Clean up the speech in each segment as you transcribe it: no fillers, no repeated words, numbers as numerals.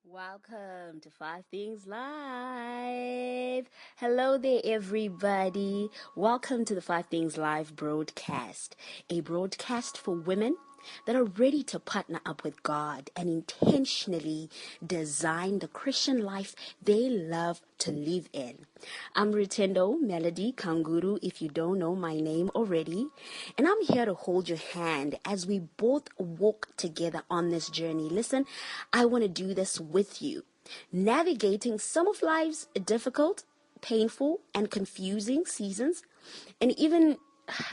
Welcome to Five Things Live. Hello there, everybody. Welcome to the Five Things Live broadcast, a broadcast for women that are ready to partner up with God and intentionally design the Christian life they love to live in. I'm Rutendo Melody Kanguru, if you don't know my name already, and I'm here to hold your hand as we both walk together on this journey. Listen, I want to do this with you, navigating some of life's difficult, painful, and confusing seasons, and even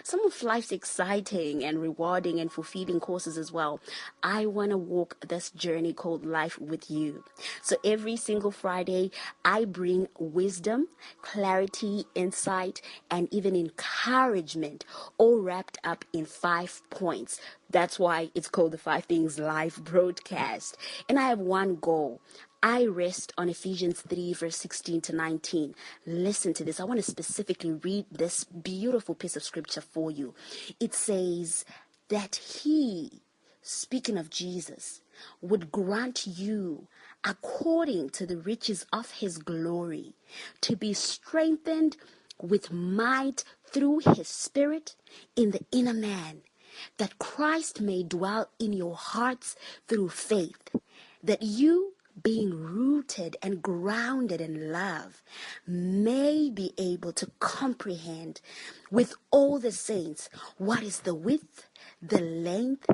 some of life's exciting and rewarding and fulfilling courses as well. I want to walk this journey called life with you. So every single Friday, I bring wisdom, clarity, insight, and even encouragement, all wrapped up in 5 points. That's why it's called the Five Things Live broadcast. And I have one goal. I rest on Ephesians 3 verse 16 to 19. Listen to this. I want to specifically read this beautiful piece of scripture for you. It says that he, speaking of Jesus, would grant you, according to the riches of his glory, to be strengthened with might through his spirit in the inner man, that Christ may dwell in your hearts through faith, that you, being rooted and grounded in love, may be able to comprehend with all the saints what is the width, the length,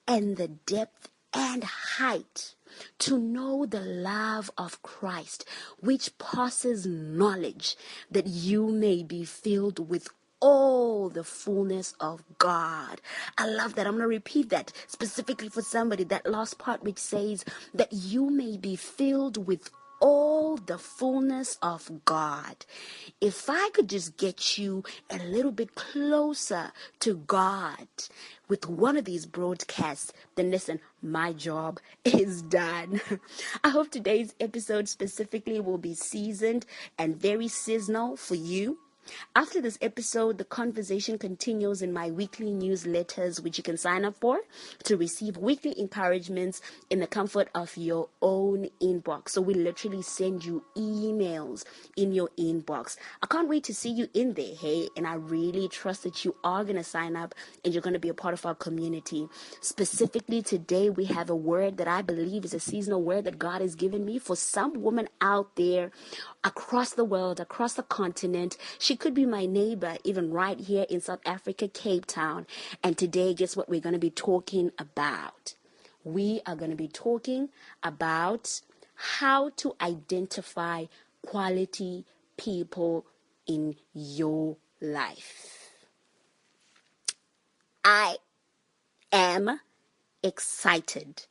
and the depth and height, to know the love of Christ, which passes knowledge, that you may be filled with all the fullness of God. I love that. I'm going to repeat that specifically for somebody, that last part which says that you may be filled with all the fullness of God. If I could just get you a little bit closer to God with one of these broadcasts, then listen, my job is done. I hope today's episode specifically will be seasoned and very seasonal for you. After this episode, the conversation continues in my weekly newsletters, which you can sign up for to receive weekly encouragements in the comfort of your own inbox. So we literally send you emails in your inbox. I can't wait to see you in there, hey? And I really trust that you are going to sign up and you're going to be a part of our community. Specifically today, we have a word that I believe is a seasonal word that God has given me for some woman out there across the world, across the continent. She could be my neighbor, even right here in South Africa, Cape Town. And today, guess what we're going to be talking about? We are going to be talking about how to identify quality people in your life. I am excited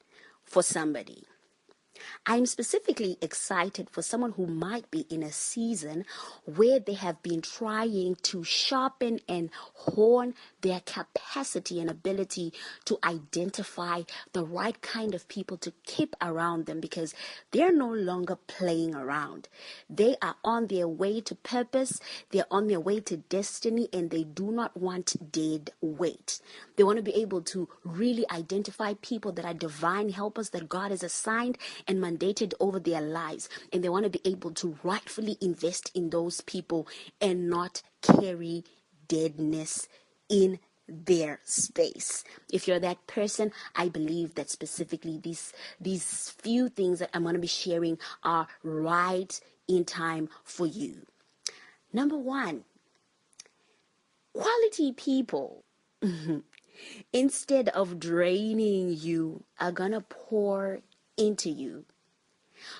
for somebody. I'm specifically excited for someone who might be in a season where they have been trying to sharpen and hone their capacity and ability to identify the right kind of people to keep around them, because they're no longer playing around. They are on their way to purpose, they're on their way to destiny, and they do not want dead weight. They want to be able to really identify people that are divine helpers that God has assigned and mandated over their lives, and they want to be able to rightfully invest in those people and not carry deadness in their space. If you're that person, I believe that specifically these few things that I'm going to be sharing are right in time for you. Number one, quality people, instead of draining you, are going to pour into you.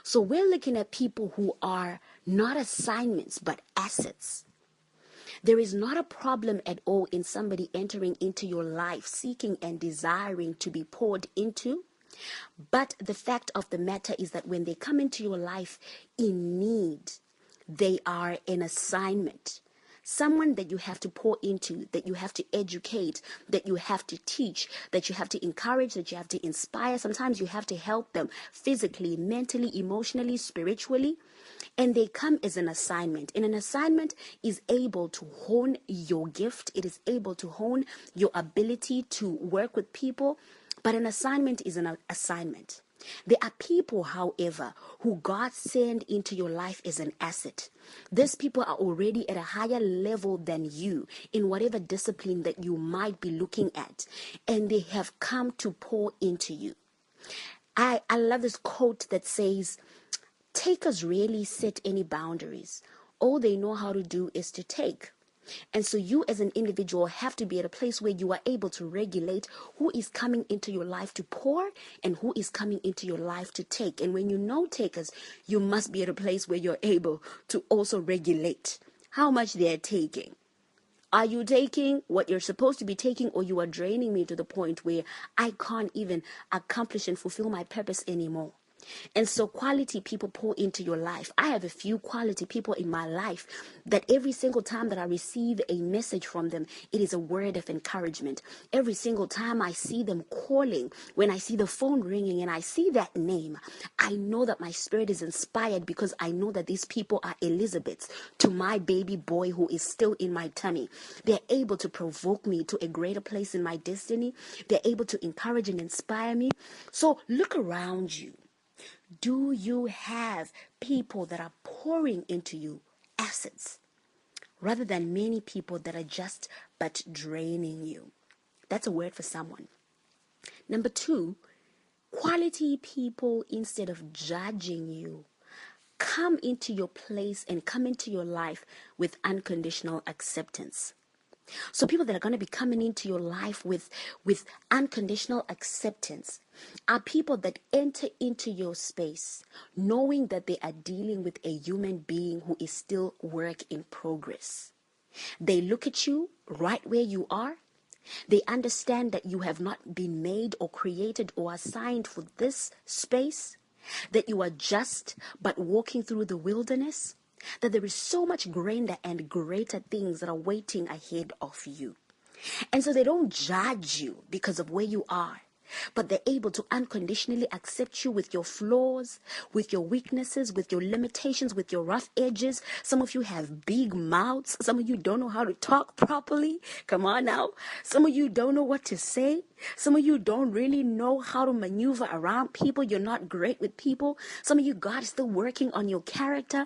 So we're looking at people who are not assignments, but assets. There is not a problem at all in somebody entering into your life, seeking and desiring to be poured into. But the fact of the matter is that when they come into your life in need, they are an assignment. Someone that you have to pour into, that you have to educate, that you have to teach, that you have to encourage, that you have to inspire. Sometimes you have to help them physically, mentally, emotionally, spiritually. And they come as an assignment. And an assignment is able to hone your gift. It is able to hone your ability to work with people. But an assignment is an assignment. There are people, however, who God sent into your life as an asset. These people are already at a higher level than you in whatever discipline that you might be looking at, and they have come to pour into you. I love this quote that says, takers rarely set any boundaries. All they know how to do is to take. And so you as an individual have to be at a place where you are able to regulate who is coming into your life to pour and who is coming into your life to take. And when you know takers, you must be at a place where you're able to also regulate how much they're taking. Are you taking what you're supposed to be taking, or you are draining me to the point where I can't even accomplish and fulfill my purpose anymore? And so quality people pour into your life. I have a few quality people in my life that every single time that I receive a message from them, it is a word of encouragement. Every single time I see them calling, when I see the phone ringing and I see that name, I know that my spirit is inspired, because I know that these people are Elizabeths to my baby boy who is still in my tummy. They're able to provoke me to a greater place in my destiny. They're able to encourage and inspire me. So look around you. Do you have people that are pouring into you assets, rather than many people that are just but draining you? That's a word for someone. Number 2, quality people, instead of judging you, come into your place and come into your life with unconditional acceptance. So people that are going to be coming into your life with unconditional acceptance are people that enter into your space knowing that they are dealing with a human being who is still work in progress. They look at you right where you are. They understand that you have not been made or created or assigned for this space, that you are just but walking through the wilderness, that there is so much grander and greater things that are waiting ahead of you. And so they don't judge you because of where you are, but they're able to unconditionally accept you with your flaws, with your weaknesses, with your limitations, with your rough edges. Some of you have big mouths. Some of you don't know how to talk properly. Come on now. Some of you don't know what to say. Some of you don't really know how to maneuver around people. You're not great with people. Some of you, God is still working on your character.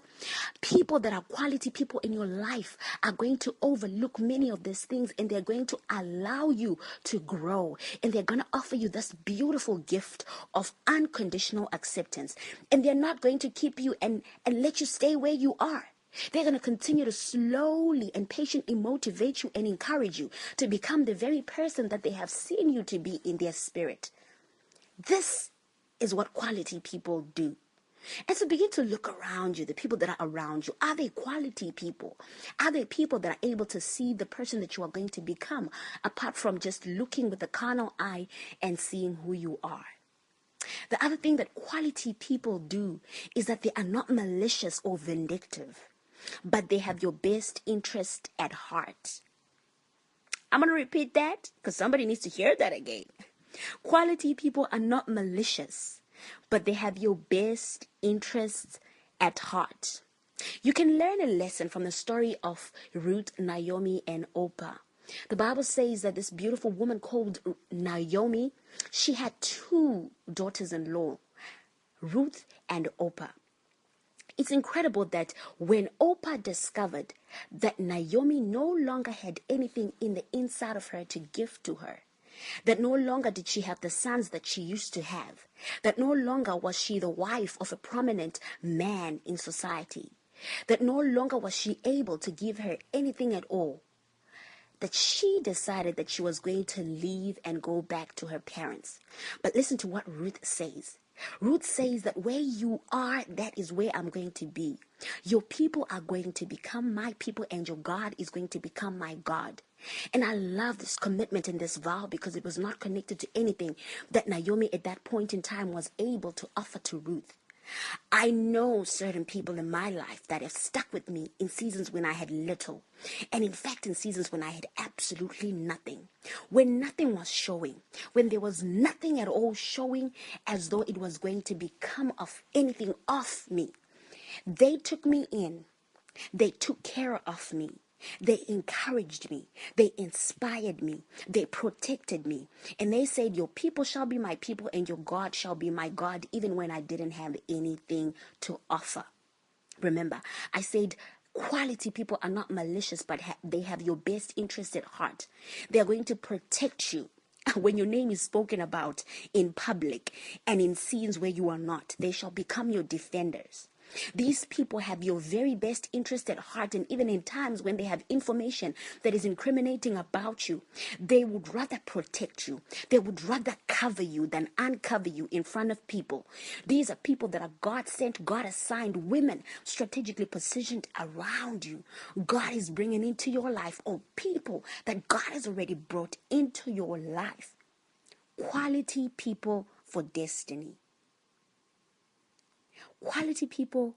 People that are quality people in your life are going to overlook many of these things, and they're going to allow you to grow, and they're going to offer you this beautiful gift of unconditional acceptance. And they're not going to keep you and let you stay where you are. They're going to continue to slowly and patiently motivate you and encourage you to become the very person that they have seen you to be in their spirit. This is what quality people do. And so begin to look around you, the people that are around you. Are they quality people? Are they people that are able to see the person that you are going to become, apart from just looking with the carnal eye and seeing who you are? The other thing that quality people do is that they are not malicious or vindictive, but they have your best interest at heart. I'm going to repeat that because somebody needs to hear that again. Quality people are not malicious, but they have your best interests at heart. You can learn a lesson from the story of Ruth, Naomi, and Orpah. The Bible says that this beautiful woman called Naomi, she had 2 daughters-in-law, Ruth and Orpah. It's incredible that when Orpah discovered that Naomi no longer had anything in the inside of her to give to her, that no longer did she have the sons that she used to have, that no longer was she the wife of a prominent man in society, that no longer was she able to give her anything at all, that she decided that she was going to leave and go back to her parents. But listen to what Ruth says. Ruth says that where you are, that is where I'm going to be. Your people are going to become my people, and your God is going to become my God. And I love this commitment and this vow because it was not connected to anything that Naomi at that point in time was able to offer to Ruth. I know certain people in my life that have stuck with me in seasons when I had little, and in fact in seasons when I had absolutely nothing, when nothing was showing, when there was nothing at all showing as though it was going to become of anything off me. They took me in. They took care of me. They encouraged me. They inspired me. They protected me. And they said, your people shall be my people and your God shall be my God, even when I didn't have anything to offer. Remember, I said quality people are not malicious, but they have your best interest at heart. They are going to protect you. When your name is spoken about in public and in scenes where you are not, they shall become your defenders. These people have your very best interest at heart, and even in times when they have information that is incriminating about you, they would rather protect you. They would rather cover you than uncover you in front of people. These are people that are God sent, God assigned, women strategically positioned around you. God is bringing into your life, or people that God has already brought into your life. Quality people for destiny. Quality people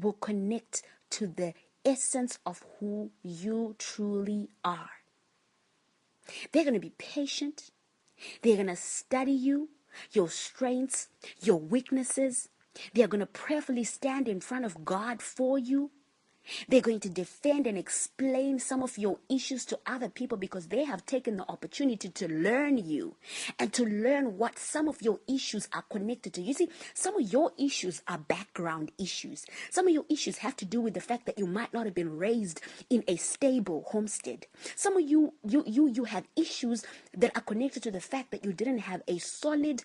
will connect to the essence of who you truly are. They're going to be patient. They're going to study you, your strengths, your weaknesses. They're going to prayerfully stand in front of God for you. They're going to defend and explain some of your issues to other people because they have taken the opportunity to learn you and to learn what some of your issues are connected to. You see, some of your issues are background issues. Some of your issues have to do with the fact that you might not have been raised in a stable homestead. Some of you have issues that are connected to the fact that you didn't have a solid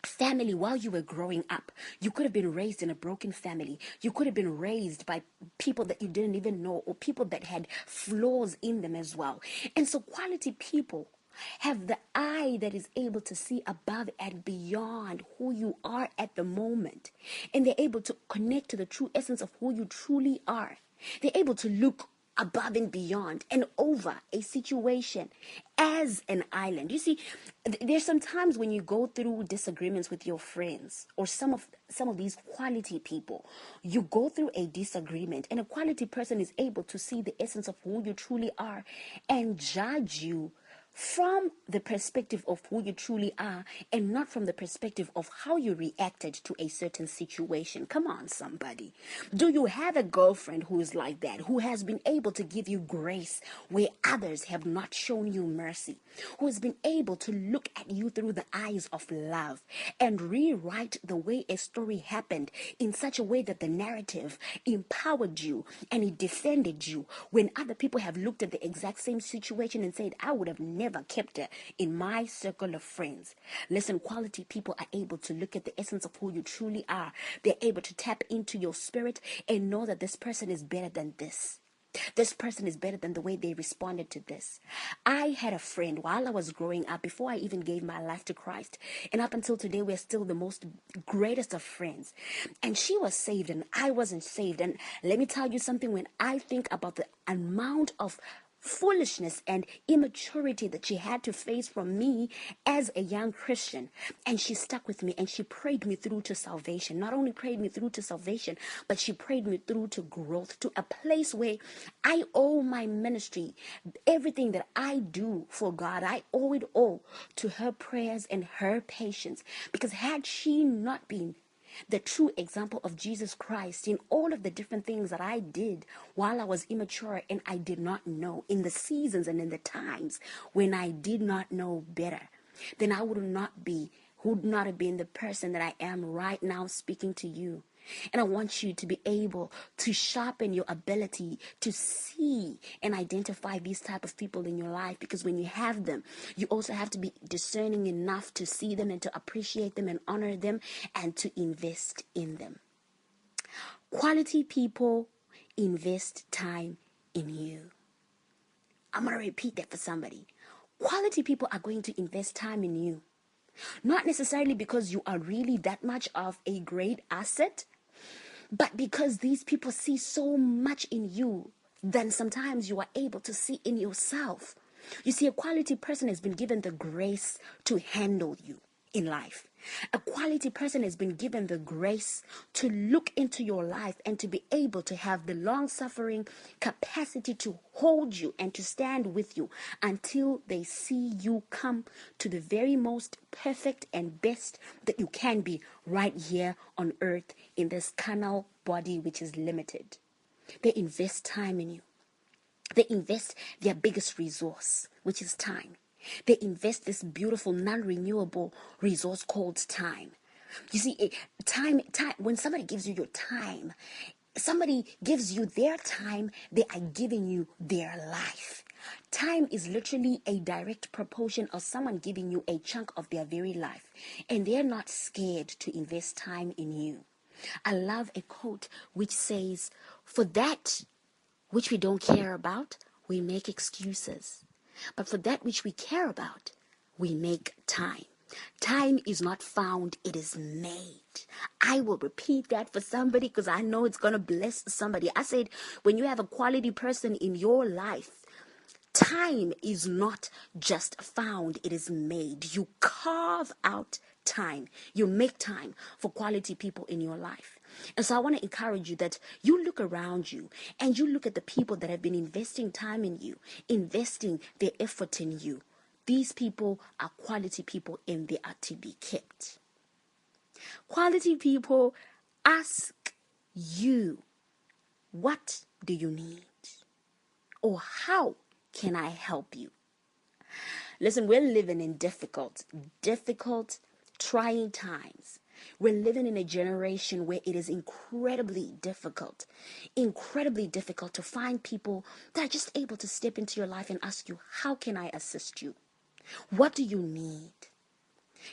family while you were growing up. You could have been raised in a broken family. You could have been raised by people that you didn't even know, or people that had flaws in them as well. And so quality people have the eye that is able to see above and beyond who you are at the moment. And they're able to connect to the true essence of who you truly are. They're able to look above and beyond and over a situation as an island. You see, there's some times when you go through disagreements with your friends or some of these quality people. You go through a disagreement, and a quality person is able to see the essence of who you truly are and judge you from the perspective of who you truly are, and not from the perspective of how you reacted to a certain situation. Come on, somebody. Do you have a girlfriend who is like that, who has been able to give you grace where others have not shown you mercy, who has been able to look at you through the eyes of love and rewrite the way a story happened in such a way that the narrative empowered you and it defended you when other people have looked at the exact same situation and said, I would have never kept her in my circle of friends. Listen, quality people are able to look at the essence of who you truly are. They're able to tap into your spirit and know that this person is better than this. This person is better than the way they responded to this. I had a friend while I was growing up, before I even gave my life to Christ. And up until today, we're still the most greatest of friends. And she was saved and I wasn't saved. And let me tell you something, when I think about the amount of foolishness and immaturity that she had to face from me as a young Christian, and she stuck with me and she prayed me through to salvation. Not only prayed me through to salvation, but she prayed me through to growth, to a place where I owe my ministry, everything that I do for God, I owe it all to her prayers and her patience. Because had she not been the true example of Jesus Christ in all of the different things that I did while I was immature and I did not know, in the seasons and in the times when I did not know better, then I would not have been the person that I am right now speaking to you. And I want you to be able to sharpen your ability to see and identify these type of people in your life, because when you have them, you also have to be discerning enough to see them and to appreciate them and honor them and to invest in them. Quality people invest time in you. I'm going to repeat that for somebody. Quality people are going to invest time in you. Not necessarily because you are really that much of a great asset, but because these people see so much in you than sometimes you are able to see in yourself. You see, a quality person has been given the grace to handle you in life. A quality person has been given the grace to look into your life and to be able to have the long-suffering capacity to hold you and to stand with you until they see you come to the very most perfect and best that you can be right here on earth in this carnal body which is limited. They invest time in you. They invest their biggest resource, which is time. They invest this beautiful non-renewable resource called time. You see, time, when somebody gives you your time, somebody gives you their time, they are giving you their life. Time is literally a direct proportion of someone giving you a chunk of their very life, and they're not scared to invest time in you. I love a quote which says, "For that which we don't care about, we make excuses. But for that which we care about, we make time." Time is not found, it is made. I will repeat that for somebody because I know it's going to bless somebody. I said, when you have a quality person in your life, time is not just found, it is made. You carve out time. You make time for quality people in your life. And so I want to encourage you that you look around you and you look at the people that have been investing time in you, investing their effort in you. These people are quality people and they are to be kept. Quality people ask you, what do you need? Or how can I help you? Listen, we're living in difficult, trying times. We're living in a generation where it is incredibly difficult to find people that are just able to step into your life and ask you, how can I assist you? What do you need?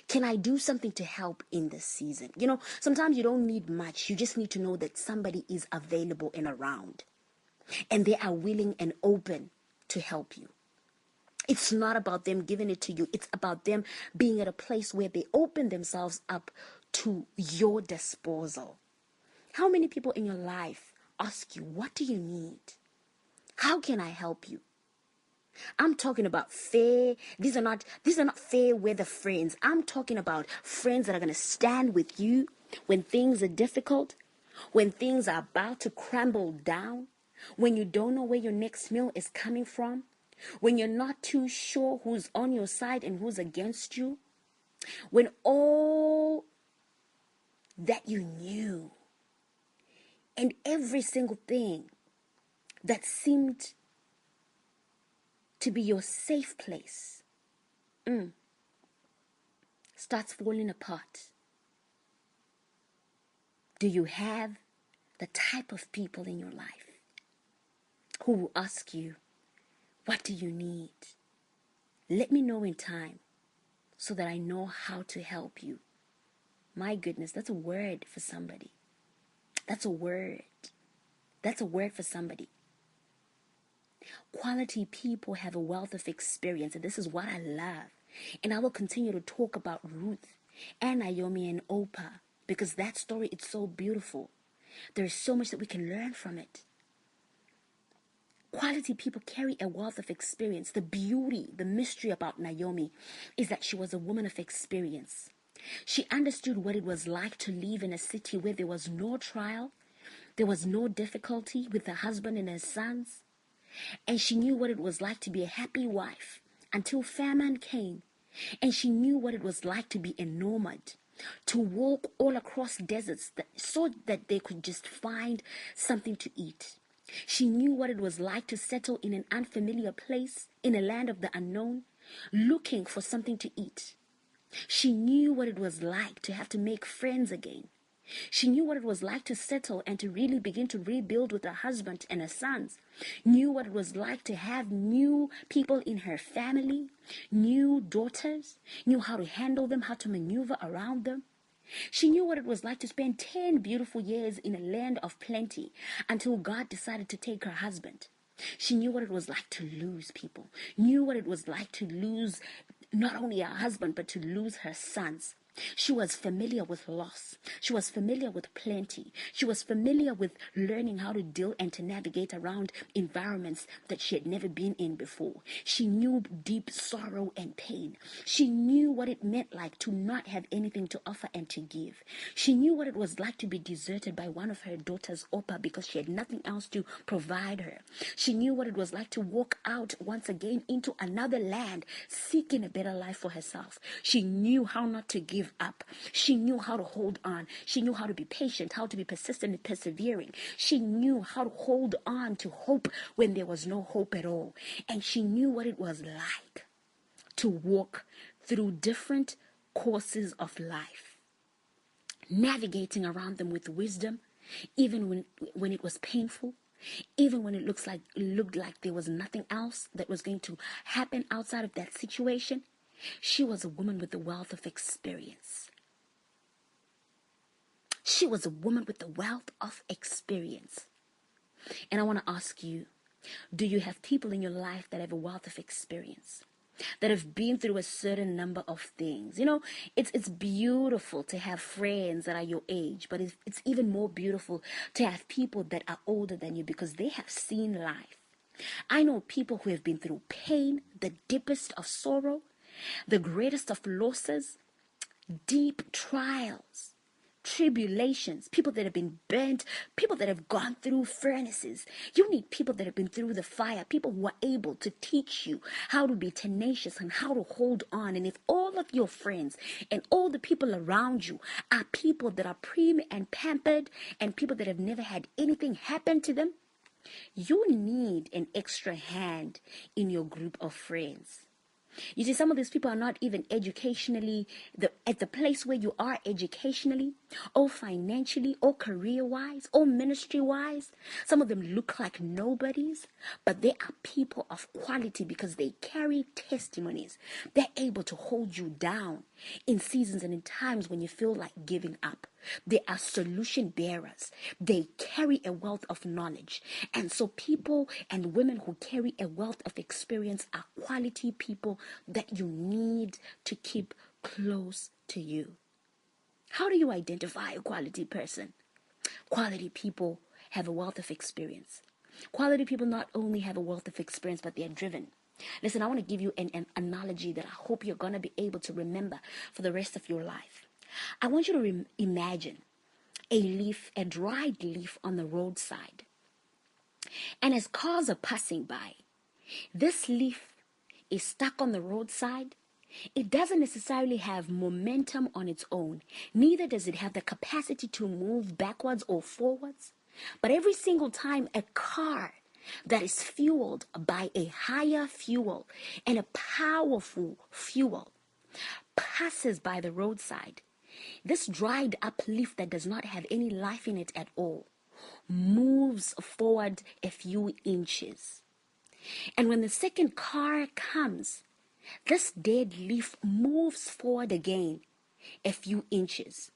Can I do something to help in this season? You know, sometimes you don't need much. You just need to know that somebody is available and around, and they are willing and open to help you. It's not about them giving it to you. It's about them being at a place where they open themselves up to your disposal. How many people in your life ask you, what do you need? How can I help you? I'm talking about fair. These are not fair weather friends. I'm talking about friends that are going to stand with you when things are difficult, when things are about to crumble down, when you don't know where your next meal is coming from, when you're not too sure who's on your side and who's against you, when all that you knew and every single thing that seemed to be your safe place starts falling apart. Do you have the type of people in your life who will ask you, what do you need? Let me know in time so that I know how to help you. My goodness, that's a word for somebody. That's a word. That's a word for somebody. Quality people have a wealth of experience, and this is what I love. And I will continue to talk about Ruth and Naomi and Oprah because that story is so beautiful. There is so much that we can learn from it. Quality people carry a wealth of experience. The beauty, the mystery about Naomi is that she was a woman of experience. She understood what it was like to live in a city where there was no trial, there was no difficulty with her husband and her sons. And she knew what it was like to be a happy wife until famine came. And she knew what it was like to be a nomad, to walk all across deserts so that they could just find something to eat. She knew what it was like to settle in an unfamiliar place, in a land of the unknown, looking for something to eat. She knew what it was like to have to make friends again. She knew what it was like to settle and to really begin to rebuild with her husband and her sons. Knew what it was like to have new people in her family, new daughters, knew how to handle them, how to maneuver around them. She knew what it was like to spend 10 beautiful years in a land of plenty until God decided to take her husband. She knew what it was like to lose people, knew what it was like to lose not only her husband, but to lose her sons. She was familiar with loss. She was familiar with plenty. She was familiar with learning how to deal and to navigate around environments that she had never been in before. She knew deep sorrow and pain. She knew what it meant like to not have anything to offer and to give. She knew what it was like to be deserted by one of her daughters, Oprah, because she had nothing else to provide her. She knew what it was like to walk out once again into another land, seeking a better life for herself. She knew how not to give give up. She knew how to hold on. She knew how to be patient, how to be persistent and persevering. She knew how to hold on to hope when there was no hope at all. And she knew what it was like to walk through different courses of life, navigating around them with wisdom, even when it was painful, even when it looked like there was nothing else that was going to happen outside of that situation. She was a woman with a wealth of experience. She was a woman with a wealth of experience. And I want to ask you, do you have people in your life that have a wealth of experience, that have been through a certain number of things? You know, it's beautiful to have friends that are your age, but it's even more beautiful to have people that are older than you because they have seen life. I know people who have been through pain, the deepest of sorrow, the greatest of losses, deep trials, tribulations, people that have been burnt, people that have gone through furnaces. You need people that have been through the fire, people who are able to teach you how to be tenacious and how to hold on. And if all of your friends and all the people around you are people that are prim and pampered and people that have never had anything happen to them, you need an extra hand in your group of friends. You see, some of these people are not even educationally at the place where you are educationally, or financially, or career-wise, or ministry-wise. Some of them look like nobodies, but they are people of quality because they carry testimonies. They're able to hold you down in seasons and in times when you feel like giving up. They are solution bearers. They carry a wealth of knowledge. And so people and women who carry a wealth of experience are quality people that you need to keep close to you. How do you identify a quality person? Quality people have a wealth of experience. Quality people not only have a wealth of experience, but they are driven. Listen, I want to give you an analogy that I hope you're going to be able to remember for the rest of your life. I want you to imagine a dried leaf on the roadside. And as cars are passing by, this leaf is stuck on the roadside. It doesn't necessarily have momentum on its own. Neither does it have the capacity to move backwards or forwards. But every single time a car that is fueled by a higher fuel and a powerful fuel passes by the roadside, this dried up leaf that does not have any life in it at all moves forward a few inches. And when the second car comes, this dead leaf moves forward again a few inches.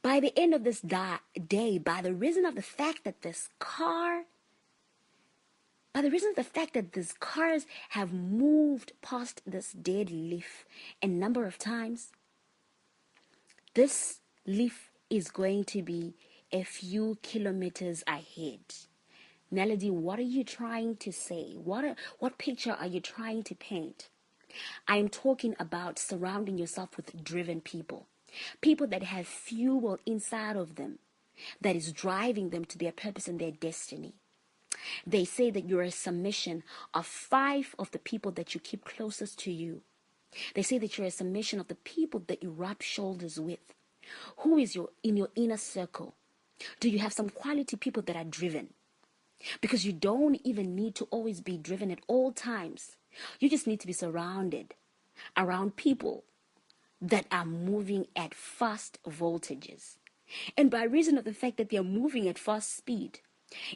By the end of this day, by the reason of the fact that these cars have moved past this dead leaf a number of times, this leaf is going to be a few kilometers ahead. Melody, what are you trying to say? What picture are you trying to paint? I am talking about surrounding yourself with driven people. People that have fuel inside of them that is driving them to their purpose and their destiny. They say that you're a summation of 5 of the people that you keep closest to you. They say that you're a summation of the people that you rub shoulders with. Who is in your inner circle? Do you have some quality people that are driven? Because you don't even need to always be driven at all times. You just need to be surrounded around people that are moving at fast voltages. And by reason of the fact that they are moving at fast speed,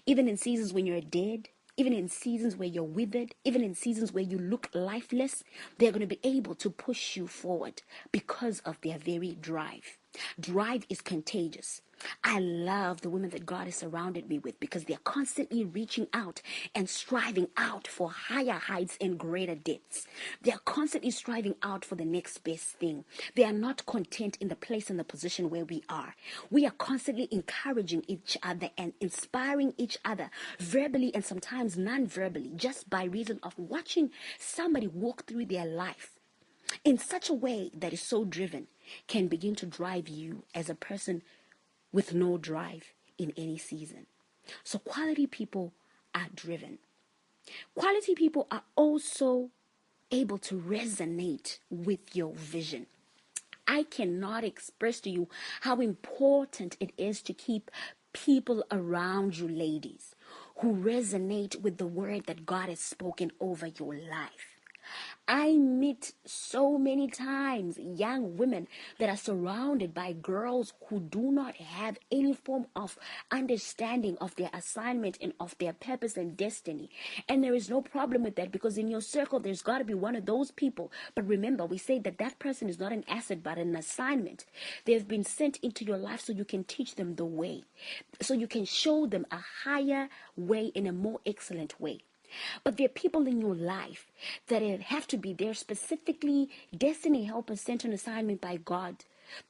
even in seasons when you're dead, even in seasons where you're withered, even in seasons where you look lifeless, they're going to be able to push you forward because of their very drive. Drive is contagious. I love the women that God has surrounded me with because they're constantly reaching out and striving out for higher heights and greater depths. They're constantly striving out for the next best thing. They are not content in the place and the position where we are. We are constantly encouraging each other and inspiring each other verbally and sometimes non-verbally, just by reason of watching somebody walk through their life in such a way that is so driven can begin to drive you as a person with no drive in any season. So quality people are driven. Quality people are also able to resonate with your vision. I cannot express to you how important it is to keep people around you, ladies, who resonate with the word that God has spoken over your life. I meet so many times young women that are surrounded by girls who do not have any form of understanding of their assignment and of their purpose and destiny. And there is no problem with that, because in your circle, there's got to be one of those people. But remember, we say that that person is not an asset, but an assignment. They've been sent into your life so you can teach them the way, so you can show them a higher way in a more excellent way. But there are people in your life that have to be there, specifically destiny helpers sent on assignment by God,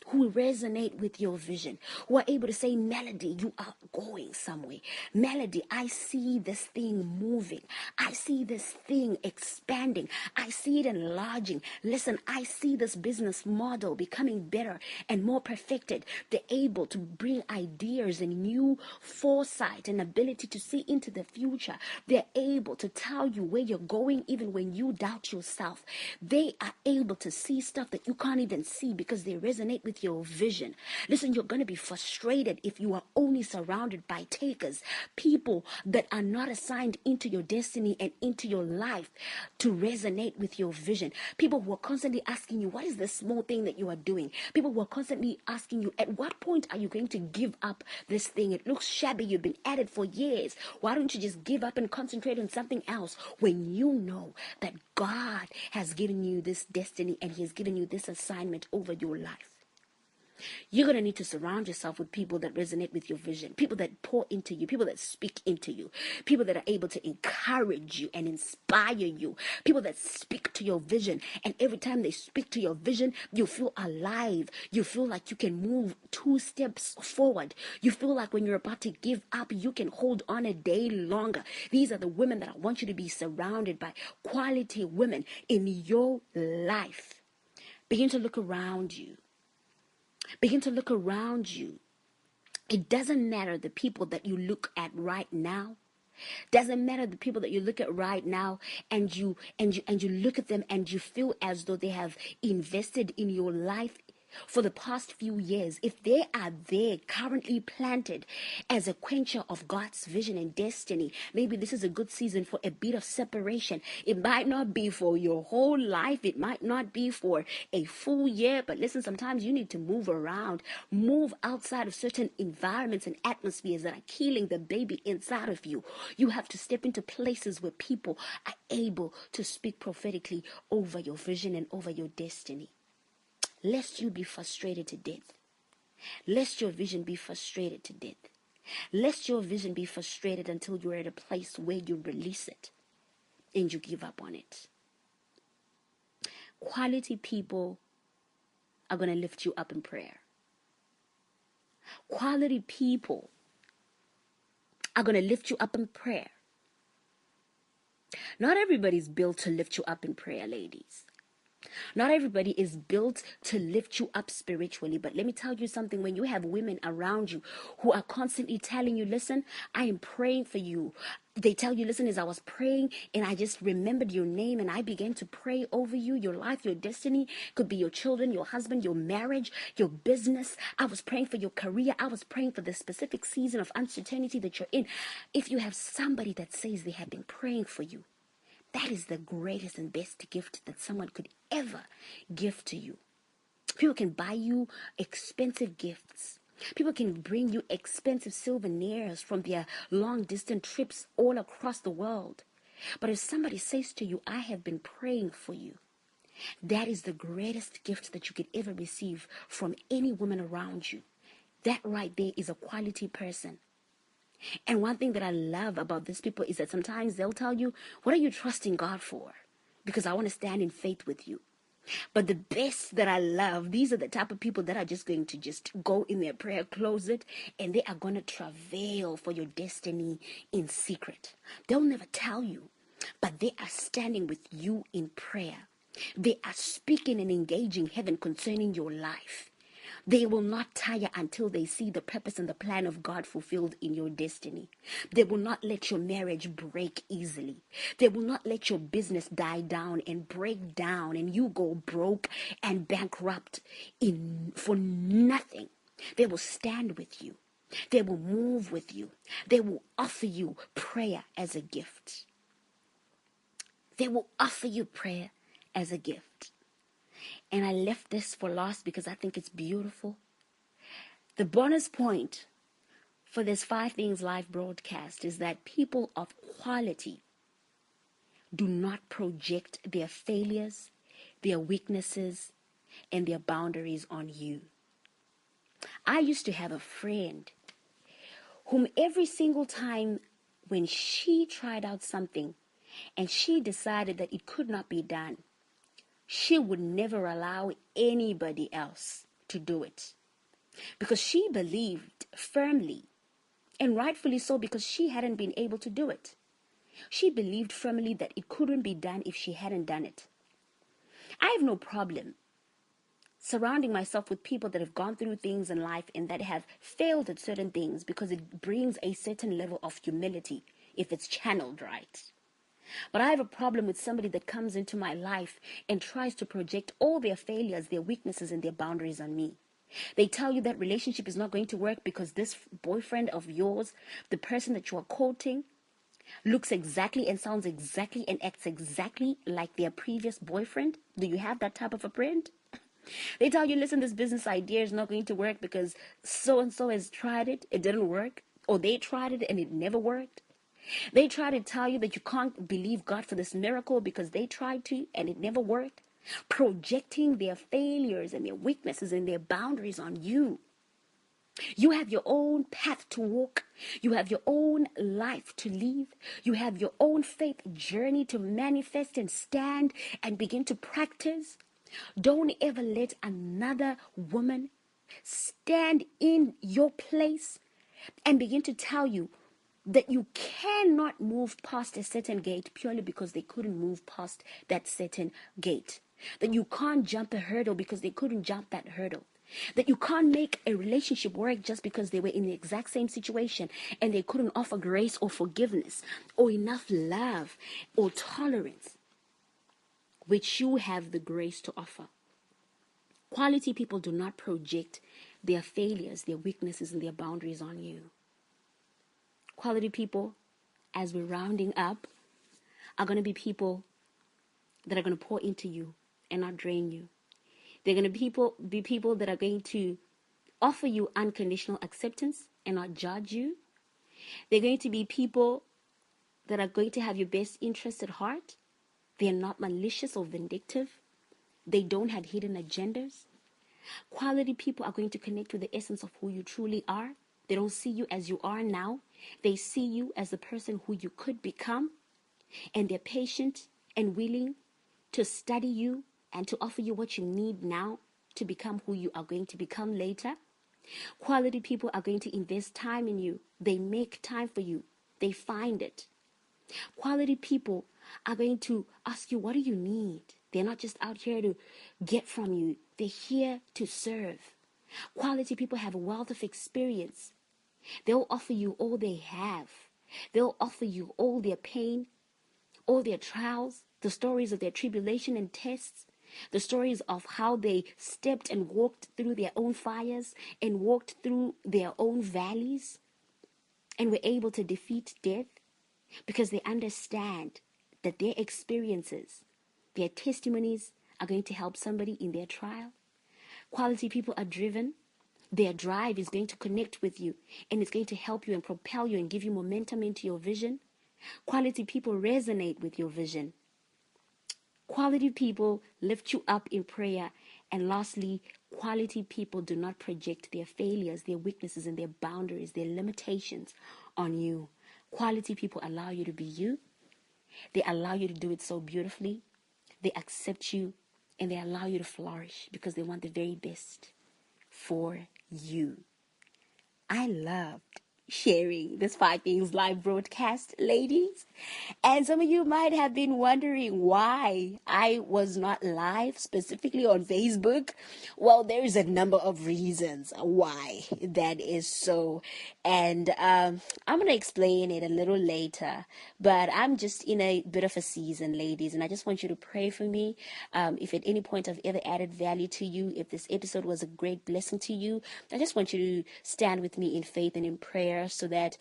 who resonate with your vision, who are able to say, Melody, you are going somewhere. Melody, I see this thing moving. I see this thing expanding. I see it enlarging. Listen, I see this business model becoming better and more perfected. They're able to bring ideas and new foresight and ability to see into the future. They're able to tell you where you're going even when you doubt yourself. They are able to see stuff that you can't even see because they resonate with your vision. Listen, you're going to be frustrated if you are only surrounded by takers, people that are not assigned into your destiny and into your life to resonate with your vision. People who are constantly asking you, what is the small thing that you are doing? People who are constantly asking you, at what point are you going to give up this thing? It looks shabby. You've been at it for years. Why don't you just give up and concentrate on something else, when you know that God has given you this destiny and He has given you this assignment over your life? You're going to need to surround yourself with people that resonate with your vision, people that pour into you, people that speak into you, people that are able to encourage you and inspire you, people that speak to your vision. And every time they speak to your vision, you feel alive. You feel like you can move 2 steps forward. You feel like when you're about to give up, you can hold on a day longer. These are the women that I want you to be surrounded by, quality women in your life. Begin to look around you. Begin to look around you. It doesn't matter the people that you look at right now. Doesn't matter the people that you look at right now, and you look at them and you feel as though they have invested in your life for the past few years. If they are there currently planted as a quencher of God's vision and destiny, maybe this is a good season for a bit of separation. It might not be for your whole life. It might not be for a full year. But listen, sometimes you need to move around, move outside of certain environments and atmospheres that are killing the baby inside of you. You have to step into places where people are able to speak prophetically over your vision and over your destiny. Lest you be frustrated to death. Lest your vision be frustrated to death. Lest your vision be frustrated until you're at a place where you release it and you give up on it. Quality people are going to lift you up in prayer. Quality people are going to lift you up in prayer. Not everybody's built to lift you up in prayer, ladies. Not everybody is built to lift you up spiritually. But let me tell you something. When you have women around you who are constantly telling you, listen, I am praying for you. They tell you, listen, as I was praying and I just remembered your name and I began to pray over you, your life, your destiny. Could be your children, your husband, your marriage, your business. I was praying for your career. I was praying for the specific season of uncertainty that you're in. If you have somebody that says they have been praying for you, that is the greatest and best gift that someone could ever give to you. People can buy you expensive gifts. People can bring you expensive souvenirs from their long-distance trips all across the world. But if somebody says to you, I have been praying for you, that is the greatest gift that you could ever receive from any woman around you. That right there is a quality person. And one thing that I love about these people is that sometimes they'll tell you, what are you trusting God for? Because I want to stand in faith with you. But the best that I love, these are the type of people that are just going to just go in their prayer closet and they are going to travail for your destiny in secret. They'll never tell you, but they are standing with you in prayer. They are speaking and engaging heaven concerning your life. They will not tire until they see the purpose and the plan of God fulfilled in your destiny. They will not let your marriage break easily. They will not let your business die down and break down and you go broke and bankrupt for nothing. They will stand with you. They will move with you. They will offer you prayer as a gift. They will offer you prayer as a gift. And I left this for last because I think it's beautiful. The bonus point for this 5 Things Live broadcast is that people of quality do not project their failures, their weaknesses, and their boundaries on you. I used to have a friend whom every single time when she tried out something and she decided that it could not be done, she would never allow anybody else to do it. Because she believed firmly, and rightfully so, because she hadn't been able to do it. She believed firmly that it couldn't be done if she hadn't done it. I have no problem surrounding myself with people that have gone through things in life and that have failed at certain things because it brings a certain level of humility if it's channeled right. But I have a problem with somebody that comes into my life and tries to project all their failures, their weaknesses, and their boundaries on me. They tell you that relationship is not going to work because this boyfriend of yours, the person that you are courting, looks exactly and sounds exactly and acts exactly like their previous boyfriend. Do you have that type of a friend? They tell you, listen, this business idea is not going to work because so-and-so has tried it. It didn't work. Or they tried it and it never worked. They try to tell you that you can't believe God for this miracle because they tried to and it never worked. Projecting their failures and their weaknesses and their boundaries on you. You have your own path to walk. You have your own life to live. You have your own faith journey to manifest and stand and begin to practice. Don't ever let another woman stand in your place and begin to tell you that you cannot move past a certain gate purely because they couldn't move past that certain gate. That you can't jump a hurdle because they couldn't jump that hurdle. That you can't make a relationship work just because they were in the exact same situation and they couldn't offer grace or forgiveness or enough love or tolerance, which you have the grace to offer. Quality people do not project their failures, their weaknesses, and their boundaries on you. Quality people, as we're rounding up, are going to be people that are going to pour into you and not drain you. They're going to be people that are going to offer you unconditional acceptance and not judge you. They're going to be people that are going to have your best interest at heart. They're not malicious or vindictive. They don't have hidden agendas. Quality people are going to connect with the essence of who you truly are. They don't see you as you are now. They see you as the person who you could become. And they're patient and willing to study you and to offer you what you need now to become who you are going to become later. Quality people are going to invest time in you. They make time for you. They find it. Quality people are going to ask you, what do you need? They're not just out here to get from you. They're here to serve. Quality people have a wealth of experience. They'll offer you all they have. They'll offer you all their pain, all their trials, the stories of their tribulation and tests, the stories of how they stepped and walked through their own fires and walked through their own valleys and were able to defeat death because they understand that their experiences, their testimonies are going to help somebody in their trial. Quality people are driven. Their drive is going to connect with you and it's going to help you and propel you and give you momentum into your vision. Quality people resonate with your vision. Quality people lift you up in prayer. And lastly, quality people do not project their failures, their weaknesses, and their boundaries, their limitations on you. Quality people allow you to be you. They allow you to do it so beautifully. They accept you and they allow you to flourish because they want the very best for you. I loved sharing this Five Things live broadcast, ladies. And some of you might have been wondering why I was not live specifically on Facebook. Well, there's a number of reasons why that is so. And I'm going to explain it a little later. But I'm just in a bit of a season, ladies. And I just want you to pray for me. If at any point I've ever added value to you, if this episode was a great blessing to you, I just want you to stand with me in faith and in prayer so that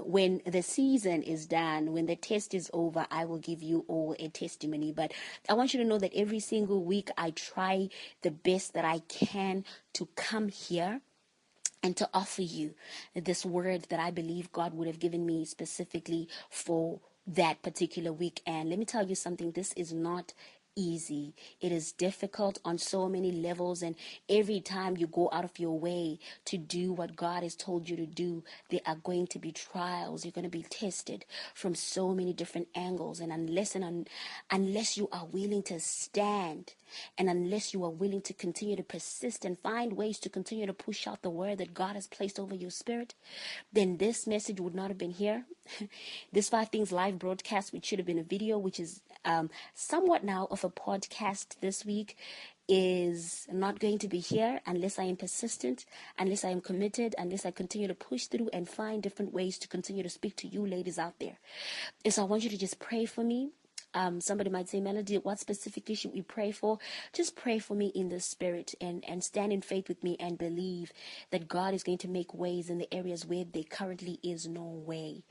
when the season is done, when the test is over, I will give you all a testimony. But I want you to know that every single week I try the best that I can to come here and to offer you this word that I believe God would have given me specifically for that particular week. And let me tell you something, this is not easy. It is difficult on so many levels, and every time you go out of your way to do what God has told you to do, there are going to be trials. You're going to be tested from so many different angles, and unless you are willing to stand, and unless you are willing to continue to persist and find ways to continue to push out the word that God has placed over your spirit, then this message would not have been here. This Five Things live broadcast, which should have been a video, which is somewhat now of a podcast this week, is not going to be here unless I am persistent, unless I am committed, unless I continue to push through and find different ways to continue to speak to you ladies out there. And so I want you to just pray for me. Somebody might say, Melody, what specifically should we pray for? Just pray for me in the spirit and stand in faith with me and believe that God is going to make ways in the areas where there currently is no way.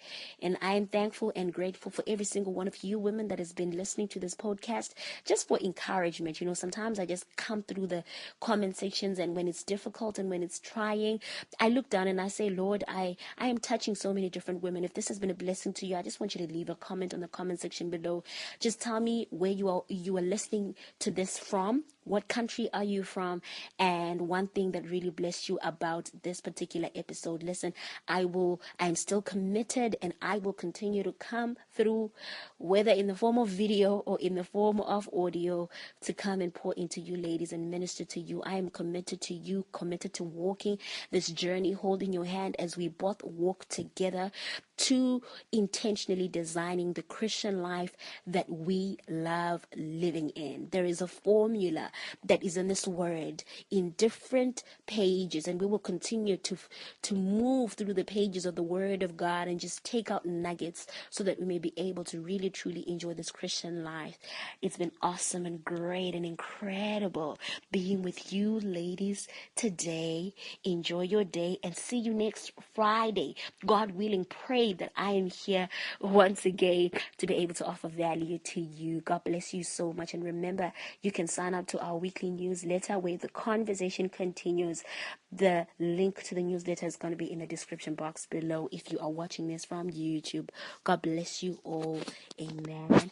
And I am thankful and grateful for every single one of you women that has been listening to this podcast, just for encouragement. You know, sometimes I just come through the comment sections, and when it's difficult and when it's trying, I look down and I say, Lord, I am touching so many different women. If this has been a blessing to you, I just want you to leave a comment on the comment section below. Just tell me where you are listening to this from. What country are you from? And one thing that really blessed you about this particular episode. Listen, I'm still committed, and I will continue to come through, whether in the form of video or in the form of audio, to come and pour into you ladies and minister to you. I am committed to you, committed to walking this journey, holding your hand as we both walk together to intentionally designing the Christian life that we love living in. There is a formula that is in this word in different pages, and we will continue to move through the pages of the word of God and just take out nuggets so that we may be able to really truly enjoy this Christian life. It's been awesome and great and incredible being with you ladies today. Enjoy your day and see you next Friday. God willing, pray that I am here once again to be able to offer value to you. God bless you so much. And remember, you can sign up to our weekly newsletter where the conversation continues. The link to the newsletter is going to be in the description box below if you are watching this from YouTube. God bless you all. Amen.